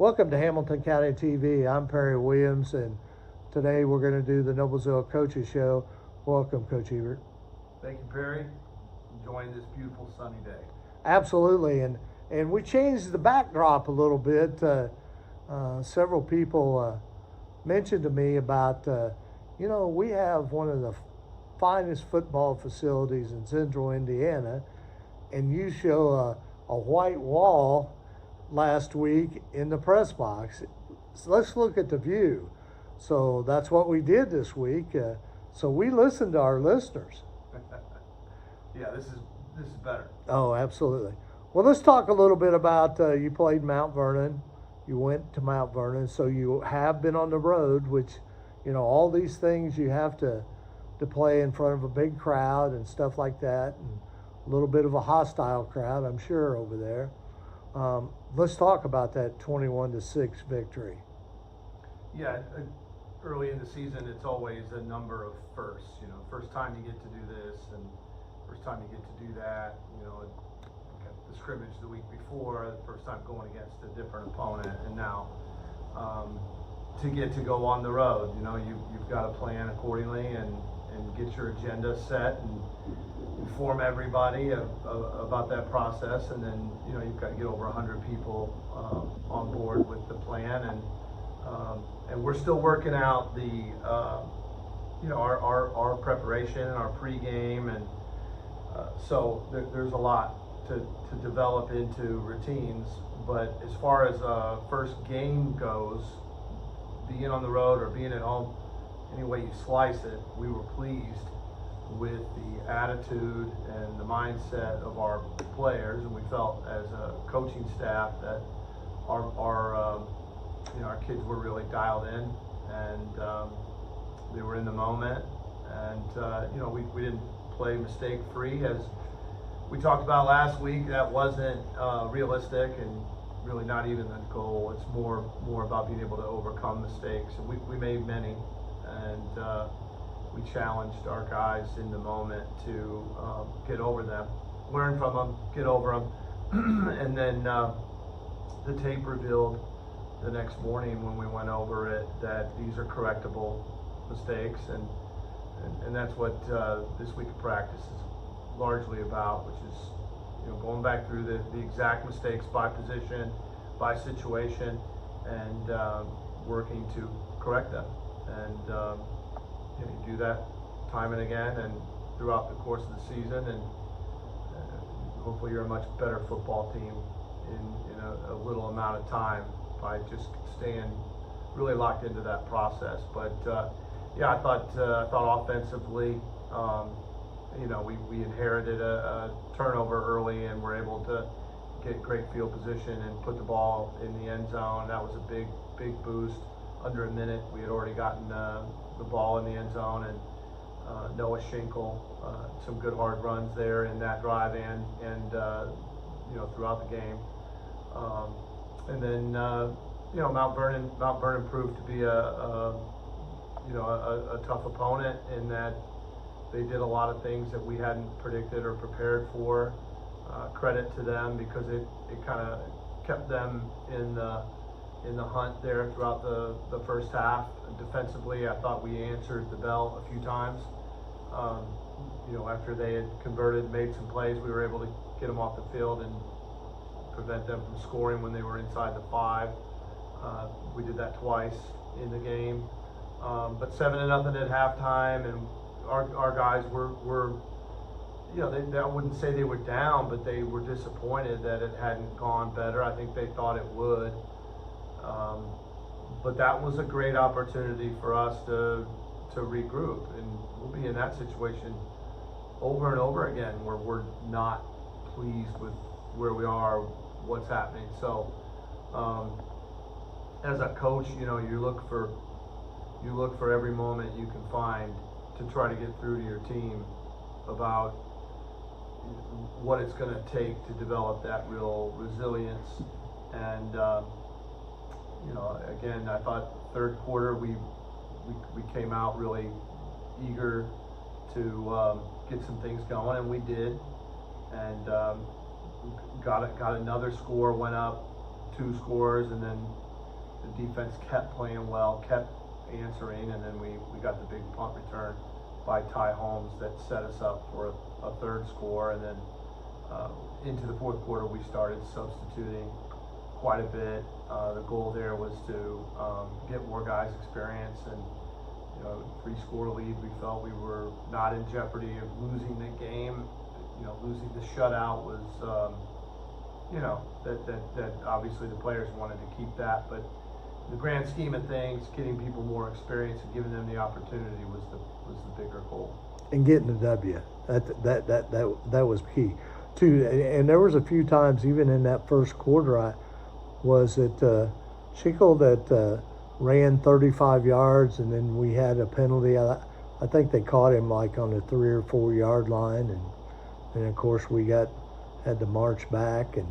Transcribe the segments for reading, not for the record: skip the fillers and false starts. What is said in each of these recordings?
Welcome to Hamilton County TV. I'm Perry Williams, and today we're going to do the Noblesville Coaches Show. Welcome, Coach Hebert. Thank you, Perry. Enjoying this beautiful sunny day. Absolutely, and we changed the backdrop a little bit. Several people mentioned to me about, we have one of the finest football facilities in central Indiana, and you show a white wall last week in the press box. So let's look at the view. So that's what we did this week. So we listened to our listeners. Yeah, this is better. Oh, absolutely. Well, let's talk a little bit about you played Mount Vernon. You went to Mount Vernon, so you have been on the road, which, all these things you have to play in front of a big crowd and stuff like that, and a little bit of a hostile crowd, I'm sure, over there. Let's talk about that 21-6 victory. Yeah, early in the season, it's always a number of firsts. First time you get to do this, and first time you get to do that. The scrimmage the week before, the first time going against a different opponent, and now to get to go on the road. You've got to plan accordingly and get your agenda set and inform everybody about that process, and then you've got to get over 100 people on board with the plan, and we're still working out the our preparation, our pregame, and so there's a lot to develop into routines. But as far as first game goes, being on the road or being at home, any way you slice it, we were pleased with the attitude and the mindset of our players, and we felt as a coaching staff that our kids were really dialed in, and they were in the moment, and we didn't play mistake free, as we talked about last week. That wasn't realistic, and really not even the goal. It's more about being able to overcome mistakes, and we made many, and we challenged our guys in the moment to get over them, learn from them, get over them. And then the tape revealed the next morning when we went over it that these are correctable mistakes, and that's what this week of practice is largely about, which is going back through the exact mistakes by position, by situation, and working to correct them. And you do that time and again, and throughout the course of the season, and hopefully you're a much better football team in a little amount of time by just staying really locked into that process. But I thought offensively, we inherited a turnover early, and were able to get great field position and put the ball in the end zone. That was a big boost. Under a minute, we had already gotten the ball in the end zone, and Noah Schinkel, some good hard runs there in that drive and throughout the game. And then Mount Vernon proved to be a tough opponent, in that they did a lot of things that we hadn't predicted or prepared for. Credit to them, because it kind of kept them in the hunt there throughout the first half. Defensively, I thought we answered the bell a few times. After they had converted, made some plays, we were able to get them off the field and prevent them from scoring when they were inside the 5. We did that twice in the game. But 7-0 at halftime, and our guys were I wouldn't say they were down, but they were disappointed that it hadn't gone better. I think they thought it would. But that was a great opportunity for us to regroup, and we'll be in that situation over and over again, where we're not pleased with where we are, what's happening. So as a coach, you look for every moment you can find to try to get through to your team about what it's going to take to develop that real resilience. And again, I thought third quarter we came out really eager to get some things going, and we did, and got another score, went up 2 scores, and then the defense kept playing well, kept answering, and then we got the big punt return by Ty Holmes that set us up for a third score. And then into the fourth quarter, we started substituting quite a bit. The goal there was to get more guys experience, and 3-score lead. We felt we were not in jeopardy of losing the game. Losing the shutout was, that obviously the players wanted to keep that, but in the grand scheme of things, getting people more experience and giving them the opportunity was the bigger goal. And getting the W, that was key too. And there was a few times, even in that first quarter, Schinkle that ran 35 yards, and then we had a penalty. I think they caught him like on the 3 or 4 yard line, and of course we had to march back, and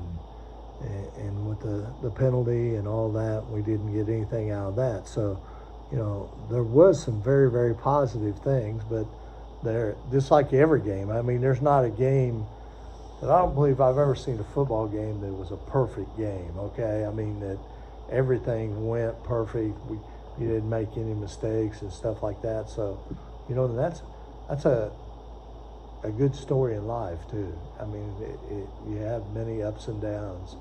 with the penalty and all that, we didn't get anything out of that. So, there was some very, very positive things, but there, just like every game, I mean, there's not a game that I don't believe I've ever seen a football game that was a perfect game, okay? I mean, that everything went perfect. You didn't make any mistakes and stuff like that. So, that's a good story in life too. I mean, you have many ups and downs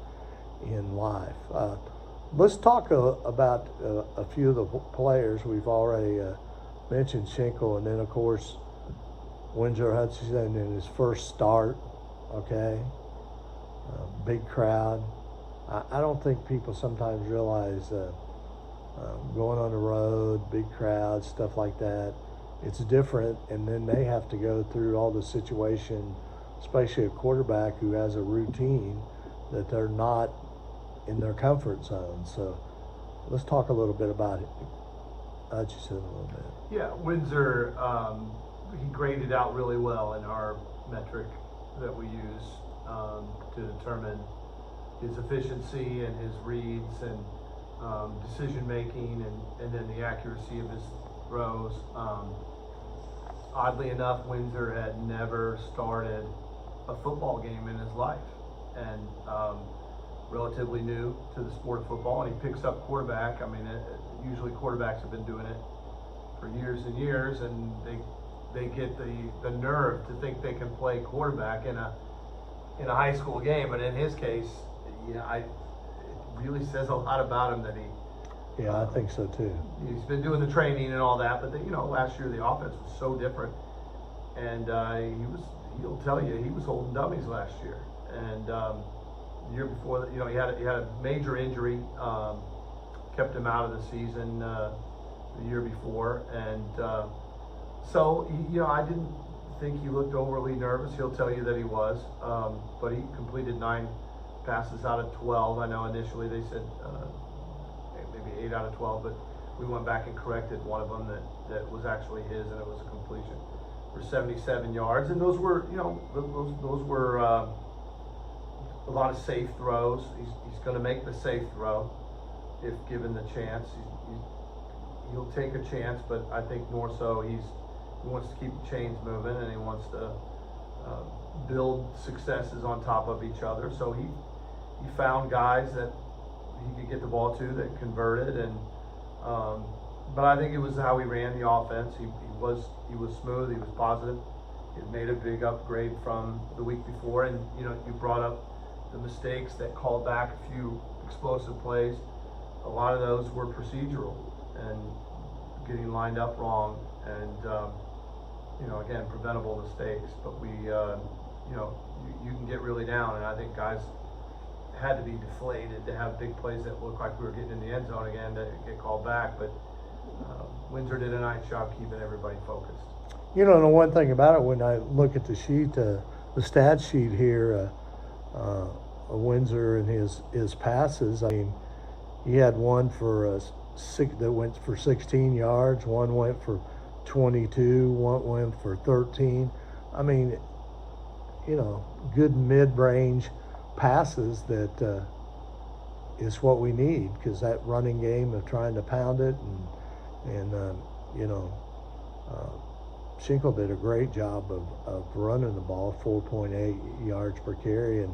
in life. Let's talk about a few of the players. We've already mentioned Schinkle, and then of course Windsor Hutchinson in his first start. Okay, big crowd. I don't think people sometimes realize going on the road, big crowd, stuff like that, it's different, and then they have to go through all the situation, especially a quarterback who has a routine that they're not in their comfort zone. So let's talk a little bit about it. Hutchinson a little bit. Yeah, Windsor, he graded out really well in our metric that we use to determine his efficiency and his reads and decision making, and then the accuracy of his throws. Oddly enough, Windsor had never started a football game in his life, and relatively new to the sport of football, and he picks up quarterback. I mean, usually quarterbacks have been doing it for years and years, and they get the nerve to think they can play quarterback in a high school game. But in his case, it really says a lot about him that he. Yeah, I think so too. He's been doing the training and all that, but last year the offense was so different, and he'll tell you he was holding dummies last year, and the year before that, he had a major injury, kept him out of the season the year before, and so I didn't think he looked overly nervous. He'll tell you that he was, but he completed 9 passes out of 12. I know initially they said maybe 8 out of 12, but we went back and corrected one of them that was actually his, and it was a completion for 77 yards. And those were, those were a lot of safe throws. He's going to make the safe throw if given the chance. He'll take a chance, but I think more so he wants to keep the chains moving, and he wants to build successes on top of each other. So he found guys that he could get the ball to that converted, and but I think it was how he ran the offense. He was smooth. He was positive. He had made a big upgrade from the week before, and you brought up the mistakes that called back a few explosive plays. A lot of those were procedural and getting lined up wrong, and again, preventable mistakes. But we you can get really down, and I think guys had to be deflated to have big plays that looked like we were getting in the end zone again to get called back. But Windsor did a nice job keeping everybody focused. The one thing about it, when I look at the sheet, the stat sheet here, Windsor and his passes, I mean, he had one for that went for 16 yards, one went for 22, one went for 13. I mean, good mid-range passes that is what we need, because that running game of trying to pound it, and Schinkle did a great job of running the ball, 4.8 yards per carry, and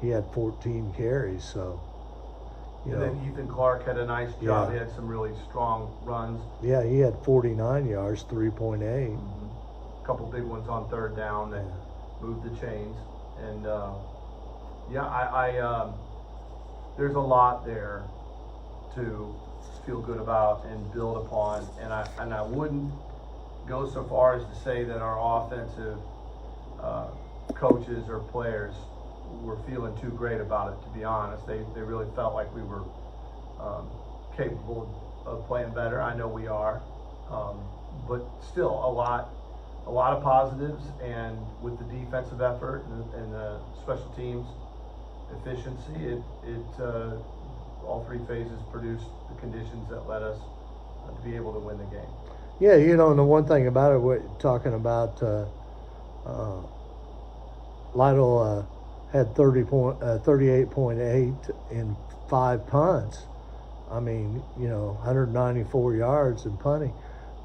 he had 14 carries. So You And know, then Ethan Clark had a nice job. Yeah. He had some really strong runs. yeah, he had 49 yards, 3.8. A couple big ones on third down that moved the chains. And there's a lot there to feel good about and build upon. And I wouldn't go so far as to say that our offensive coaches or players were feeling too great about it, to be honest. They really felt like we were capable of playing better. I know we are, but still a lot of positives. And with the defensive effort and the special teams efficiency, it all three phases produced the conditions that led us to be able to win the game. Yeah, you know, and the one thing about it, we're talking about Lytle had 38.8 in 5 punts. I mean, you know, 194 yards in punting.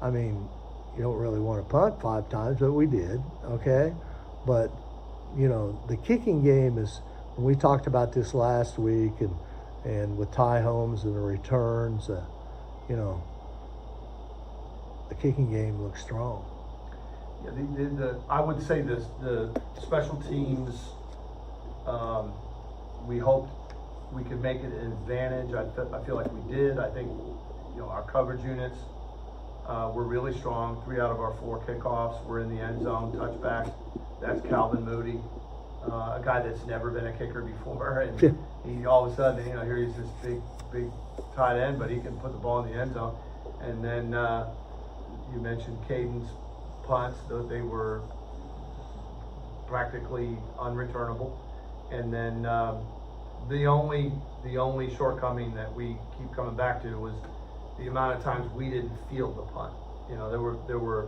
I mean, you don't really want to punt 5 times, but we did, okay? But, you know, the kicking game is, and we talked about this last week, and with Ty Holmes and the returns, you know, the kicking game looks strong. Yeah, I would say this, the special teams, we hoped we could make it an advantage. I feel like we did. I think, you know, our coverage units were really strong. 3 out of our 4 kickoffs were in the end zone touchbacks. That's Calvin Moody, a guy that's never been a kicker before, and he all of a sudden, you know, here he's this big tight end, but he can put the ball in the end zone. And then you mentioned Caden's punts; they were practically unreturnable. And then the only shortcoming that we keep coming back to was the amount of times we didn't field the punt. You know, there were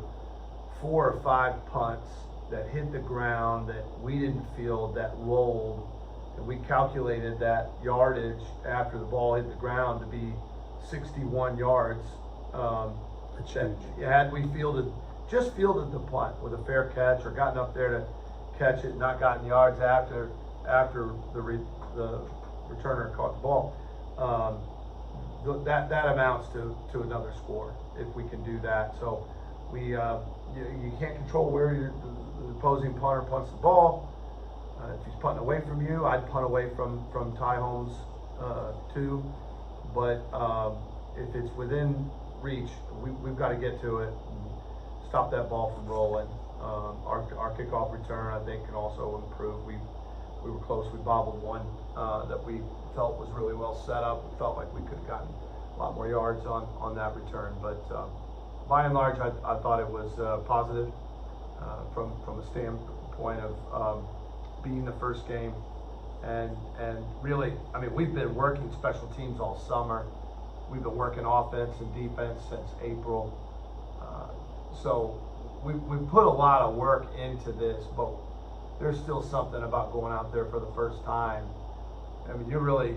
4 or 5 punts that hit the ground that we didn't field, that rolled, and we calculated that yardage after the ball hit the ground to be 61 yards. Had we just fielded the punt with a fair catch, or gotten up there to catch it, not gotten yards after the returner caught the ball, that amounts to another score if we can do that. So you can't control where the opposing punter punts the ball. If he's punting away from you, I'd punt away from Ty Holmes too. But if it's within reach, we've got to get to it and stop that ball from rolling. Our kickoff return, I think, can also improve. We were close. We bobbled one that we felt was really well set up. We felt like we could have gotten a lot more yards on that return. But by and large, I thought it was positive from a standpoint of being the first game. And really, I mean, we've been working special teams all summer. We've been working offense and defense since April. So we put a lot of work into this, but there's still something about going out there for the first time. I mean, you're really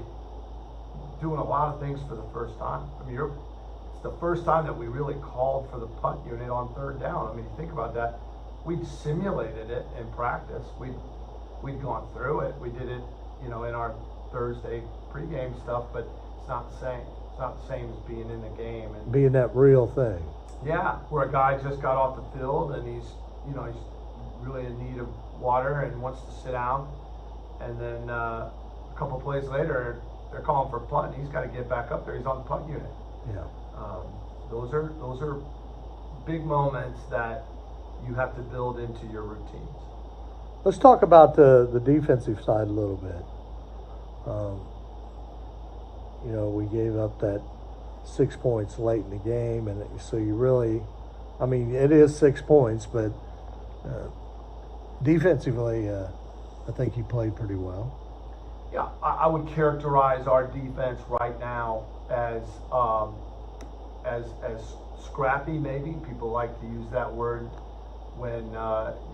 doing a lot of things for the first time. I mean, it's the first time that we really called for the punt unit on third down. I mean, think about that. We'd simulated it in practice. We'd gone through it. We did it, you know, in our Thursday pregame stuff, but it's not the same. It's not the same as being in the game and being that real thing. Yeah, where a guy just got off the field and he's really in need of water and wants to sit down, and then a couple plays later they're calling for a punt and he's got to get back up there. He's on the punt unit. Yeah. Those are big moments that you have to build into your routines. Let's talk about the defensive side a little bit. You know, we gave up that 6 points late in the game, and so you really, I mean, it is 6 points, but defensively, I think you played pretty well. Yeah, I would characterize our defense right now as scrappy. Maybe people like to use that word when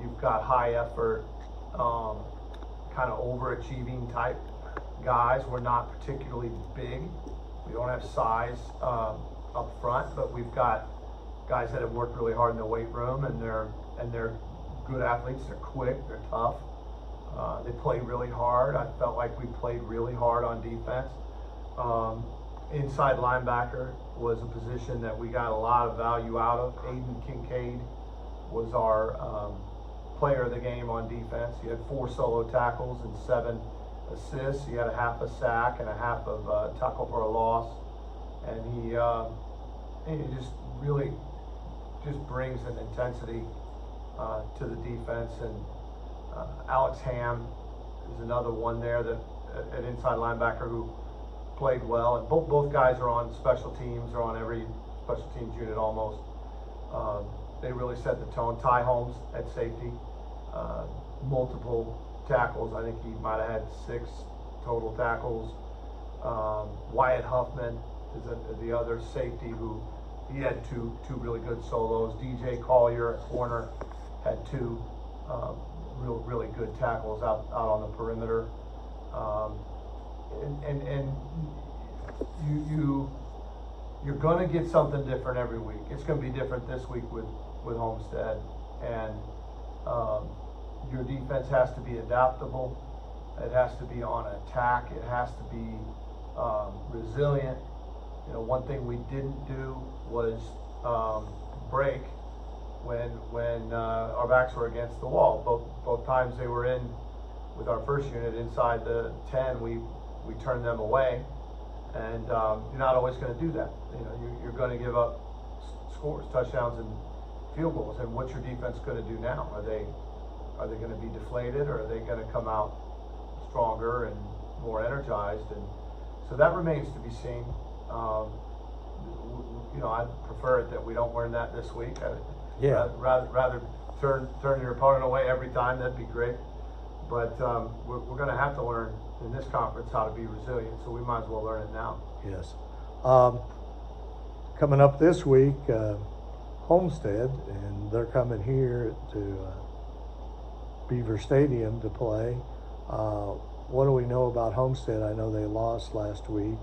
you've got high effort, kind of overachieving type guys. We're not particularly big. We don't have size up front, but we've got guys that have worked really hard in the weight room, and they're good athletes. They're quick. They're tough. They play really hard. I felt like we played really hard on defense. Inside linebacker was a position that we got a lot of value out of. Aiden Kincaid was our player of the game on defense. He had 4 solo tackles and 7 assists. He had a half a sack and a half of tackle for a loss, and he just really just brings an intensity to the defense. And Alex Ham is another one there, that an inside linebacker who played well. And both guys are on special teams, or on every special teams unit almost. They really set the tone. Ty Holmes at safety, multiple tackles. I think he might have had 6 total tackles. Wyatt Huffman is the other safety who he had two really good solos. DJ Collier at corner had 2 really good tackles out on the perimeter. And you're going to get something different every week. It's going to be different this week with Homestead, and your defense has to be adaptable. It has to be on attack. It has to be resilient. You know, one thing we didn't do was break when our backs were against the wall. Both times they were in with our first unit inside the 10, we turned them away, and you're not always going to do that. You know, you're going to give up scores, touchdowns, and field goals. And what's your defense going to do now? Are they going to be deflated, or are they going to come out stronger and more energized? And so that remains to be seen. You know, I prefer it that we don't learn that this week. Rather turn your opponent away every time. That'd be great. But we're going to have to learn in this conference how to be resilient, so we might as well learn it now. Yes. Coming up this week, Homestead, and they're coming here to Beaver Stadium to play. What do we know about Homestead? I know they lost last week,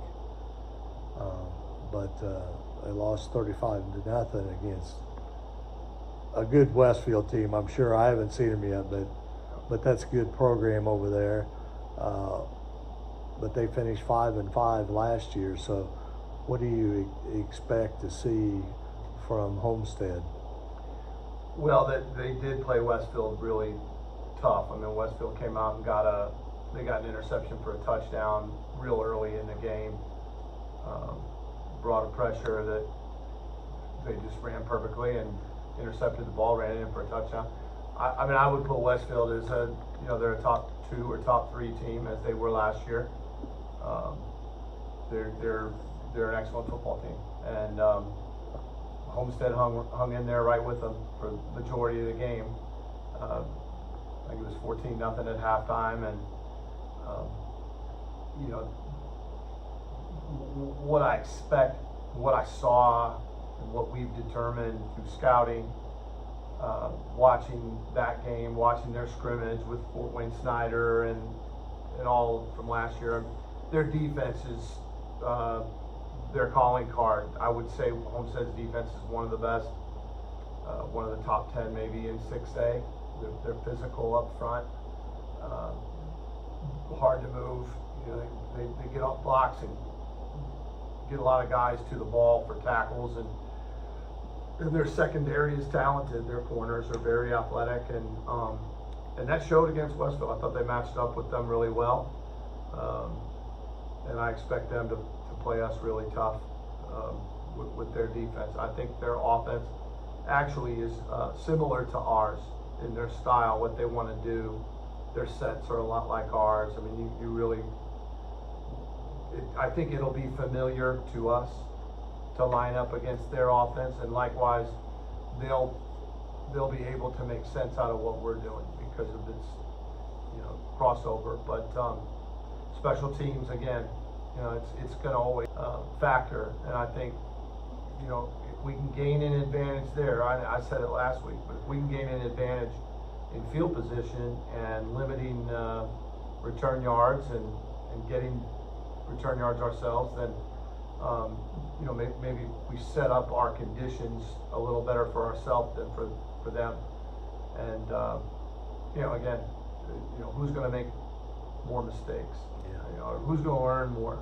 but they lost 35-0 against a good Westfield team. I'm sure I haven't seen them yet, but that's a good program over there. But they finished 5-5 last year. So, what do you expect to see from Homestead? Well, they did play Westfield really tough. I mean, Westfield came out and got an interception for a touchdown real early in the game. Brought a pressure that they just ran perfectly and intercepted the ball, ran it in for a touchdown. I mean, I would put Westfield as they're a top 2 or top 3 team, as they were last year. They're an excellent football team, and Homestead hung in there right with them for the majority of the game. I think it was 14-0 at halftime, and you know, what I expect, what I saw, and what we've determined through scouting, watching that game, watching their scrimmage with Fort Wayne Snyder and all from last year, their defense is their calling card. I would say Homestead's defense is one of the best, one of the top 10 maybe in 6A. They're physical up front, hard to move. You know, they get off blocks and get a lot of guys to the ball for tackles, and their secondary is talented. Their corners are very athletic, and that showed against Westfield. I thought they matched up with them really well, and I expect them to play us really tough with their defense. I think their offense actually is similar to ours in their style, what they want to do. Their sets are a lot like ours. I mean, you really, I think it'll be familiar to us to line up against their offense, and likewise, they'll be able to make sense out of what we're doing because of this, crossover. But special teams, again, it's going to always factor, and I think, if we can gain an advantage there, I said it last week, but if we can gain an advantage in field position and limiting return yards and getting return yards ourselves, then maybe we set up our conditions a little better for ourselves than for them. And again, who's going to make more mistakes? Yeah. Who's going to learn more?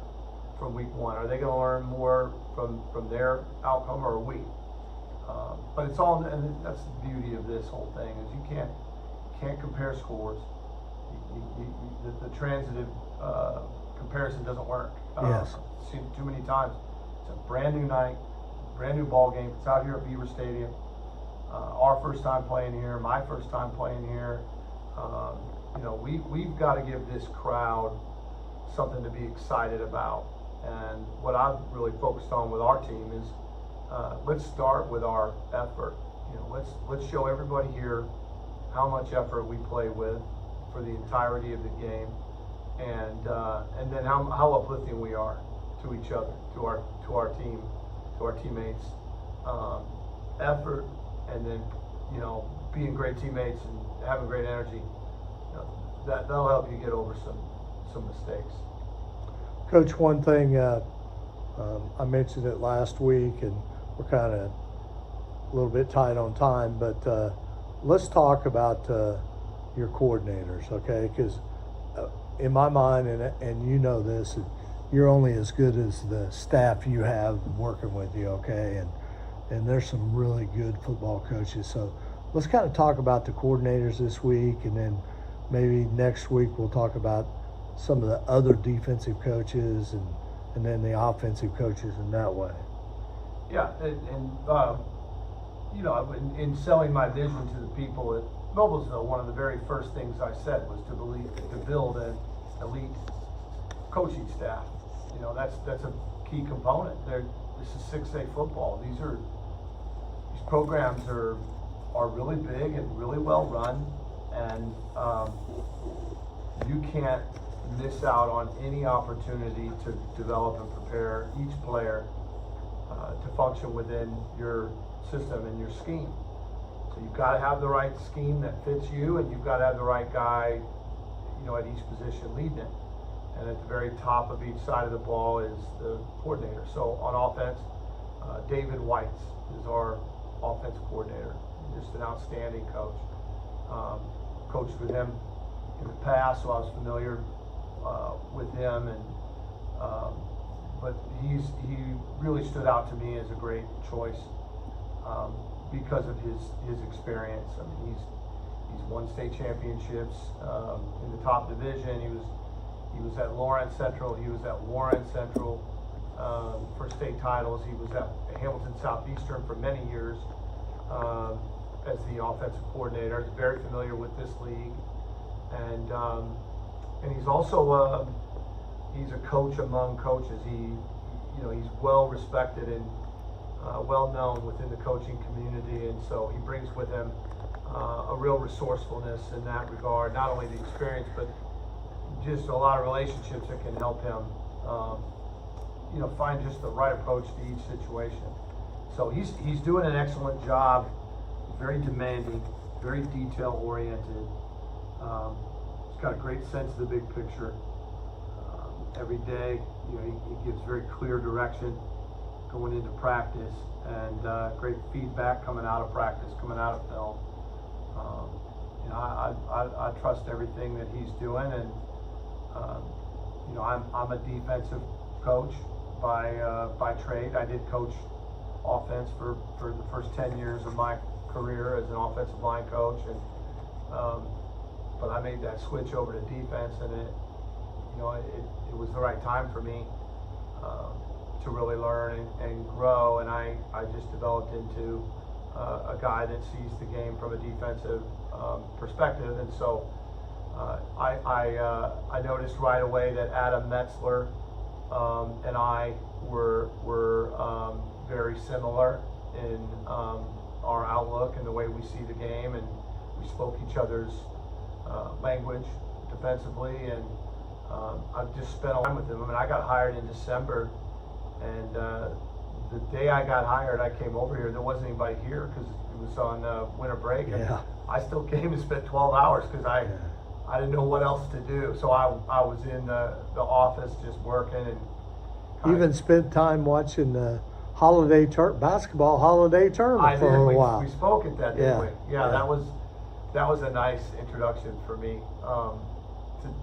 from week one? Are they going to learn more from their outcome, or we? But it's all, and that's the beauty of this whole thing, is you can't compare scores. The transitive comparison doesn't work. Yes. Seen it too many times. It's a brand new night, brand new ball game. It's out here at Beaver Stadium. Our first time playing here, my first time playing here. You know, we've got to give this crowd something to be excited about. And what I've really focused on with our team is let's start with our effort. You know, let's show everybody here how much effort we play with for the entirety of the game, and then how uplifting we are to each other, to our team, to our teammates. Effort, and then, you know, being great teammates and having great energy. You know, that'll help you get over some mistakes. Coach, one thing I mentioned it last week, and we're kind of a little bit tight on time, but let's talk about your coordinators, okay? Because in my mind, and you know this, you're only as good as the staff you have working with you, okay? And there's some really good football coaches. So let's kind of talk about the coordinators this week, and then maybe next week we'll talk about some of the other defensive coaches and then the offensive coaches in that way. Yeah, and you know, in selling my vision to the people at Noblesville, one of the very first things I said was to build an elite coaching staff. You know, that's a key component. This is 6A football. These programs are really big and really well run, and you can't miss out on any opportunity to develop and prepare each player to function within your system and your scheme. So you've got to have the right scheme that fits you, and you've got to have the right guy, you know, at each position leading it. And at the very top of each side of the ball is the coordinator. So on offense, David Whites is our offensive coordinator. Just an outstanding coach. Coached with him in the past, so I was familiar with him, and but he really stood out to me as a great choice because of his experience. I mean, he's won state championships in the top division. He was at Lawrence Central. He was at Warren Central for state titles. He was at Hamilton Southeastern for many years as the offensive coordinator. He's very familiar with this league, and he's also he's a coach among coaches. He's well respected and well known within the coaching community, and so he brings with him a real resourcefulness in that regard. Not only the experience, but just a lot of relationships that can help him, find just the right approach to each situation. So he's doing an excellent job. He's very demanding, very detail oriented. He's got a great sense of the big picture. Every day, he gives very clear direction going into practice, and great feedback coming out of practice, coming out of film. I trust everything that he's doing, and I'm a defensive coach by trade. I did coach offense for the first 10 years of my career as an offensive line coach, and but I made that switch over to defense, and it was the right time for me to really learn and grow, and I just developed into a guy that sees the game from a defensive perspective. And so I noticed right away that Adam Metzler and I were very similar in our outlook and the way we see the game, and we spoke each other's language defensively, and I've just spent time with him. I mean, I got hired in December, and the day I got hired, I came over here. There wasn't anybody here because it was on winter break. And yeah. I still came and spent 12 hours because I didn't know what else to do. So I was in the office just working, and even spent time watching the basketball holiday tournament for a while. We spoke at that, didn't we? Yeah, yeah. That was a nice introduction for me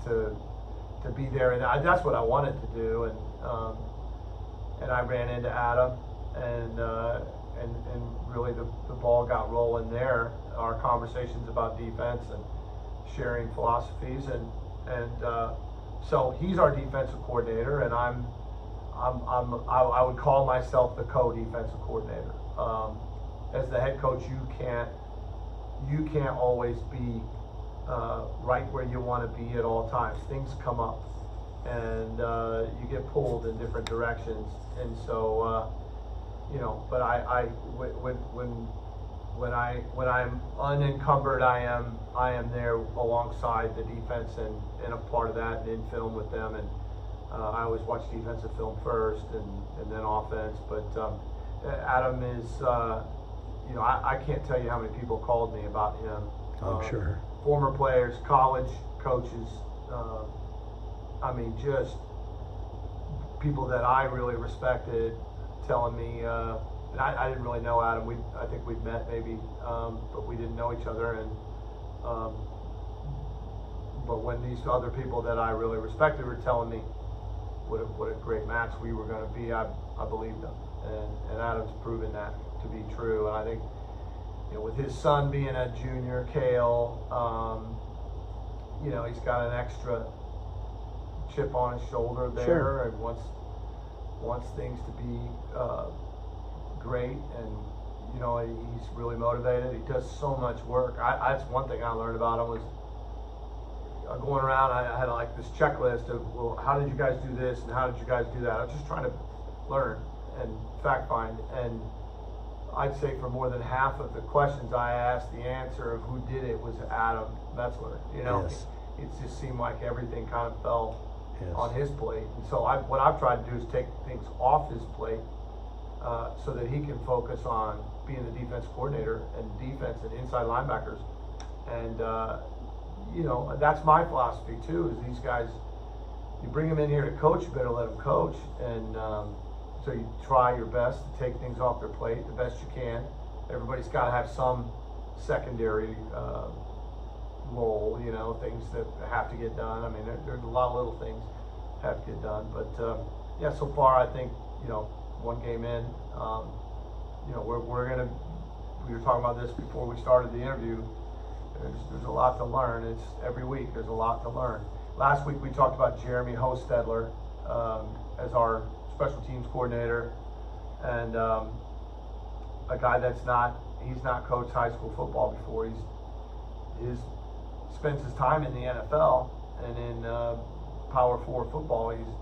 to be there, and that's what I wanted to do. And and I ran into Adam, and really the ball got rolling there. Our conversations about defense and sharing philosophies, and so he's our defensive coordinator, and I would call myself the co-defensive coordinator. As the head coach, you can't always be right where you want to be at all times. Things come up, and you get pulled in different directions, and so But when I'm unencumbered, I am there alongside the defense and a part of that, and in film with them, and I always watch defensive film first and then offense. But Adam is, I can't tell you how many people called me about him. I'm sure. Former players, college coaches, just people that I really respected, telling me, and I didn't really know Adam. I think we'd met maybe, but we didn't know each other. And but when these other people that I really respected were telling me what a great match we were going to be, I believed them. And Adam's proven that to be true. And I think, with his son being a junior, Kale, he's got an extra chip on his shoulder there, Sure. and wants things to be great, and he's really motivated. He does so much work. That's one thing I learned about him was going around. I had like this checklist of, well, how did you guys do this and how did you guys do that? I was just trying to learn and fact find, and I'd say for more than half of the questions I asked, the answer of who did it was Adam Metzler. Yes. It just seemed like everything kind of fell on his plate. And so what I've tried to do is take things off his plate so that he can focus on being the defense coordinator and defense and inside linebackers. And, that's my philosophy too, is these guys, you bring them in here to coach, you better let them coach. And so you try your best to take things off their plate the best you can. Everybody's got to have some secondary role, things that have to get done. There's a lot of little things have to get done, but so far I think, one game in, we're gonna, we were talking about this before we started the interview, there's a lot to learn. It's every week there's a lot to learn. Last week we talked about Jeremy Hostedler as our special teams coordinator, and a guy he's not coached high school football before. He spends his time in the NFL and in Power 4 football. He's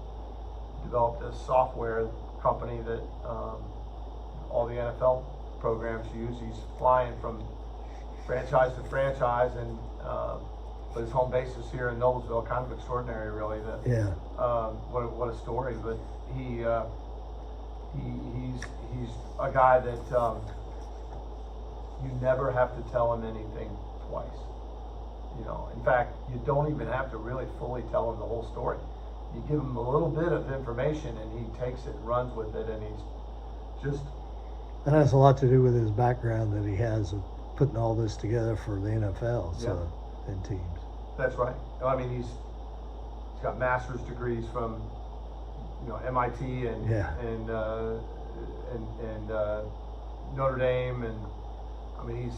developed a software company that all the NFL programs use. He's flying from franchise to franchise, and but his home base is here in Noblesville. Kind of extraordinary, really. What a story! But he's a guy that you never have to tell him anything twice. In fact, you don't even have to really fully tell him the whole story. You give him a little bit of information, and he takes it and runs with it, and he's just. That has a lot to do with his background that he has of putting all this together for the NFL, and teams. That's right. He's got master's degrees from MIT and Notre Dame, and he's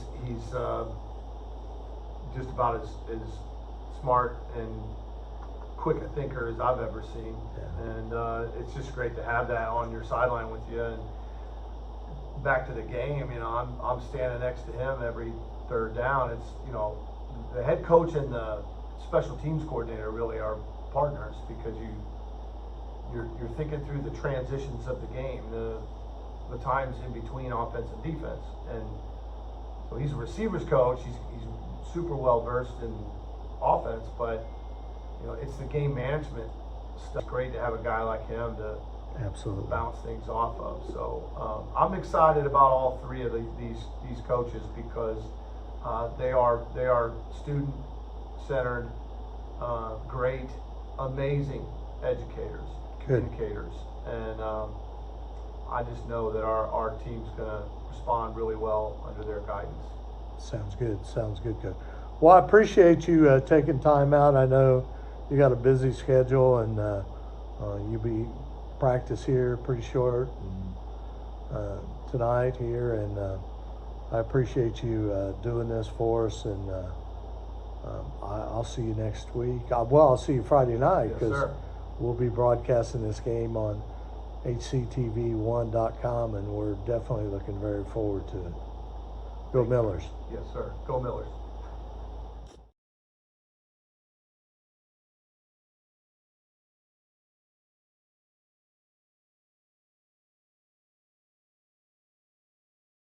just about as smart and quick a thinker as I've ever seen. And it's just great to have that on your sideline with you. And back to the game, I'm standing next to him every third down. It's the head coach and the special teams coordinator really are partners, because you're thinking through the transitions of the game, the times in between offense and defense. And so he's a receivers coach. He's super well versed in offense, but it's the game management stuff. It's great to have a guy like him to absolutely bounce things off of. So I'm excited about all three of these coaches, because they are student centered, great, amazing educators, communicators, and I just know that our team's going to respond really well under their guidance. Sounds good, Coach. Well, I appreciate you taking time out. I know you got a busy schedule, and you'll be practice here pretty short tonight here, and I appreciate you doing this for us, and I'll see you next week. I'll see you Friday night, Yes, because sir. we'll be broadcasting this game on HCTV1.com, and we're definitely looking very forward to it. Go Millers. Yes, sir. Go Millers.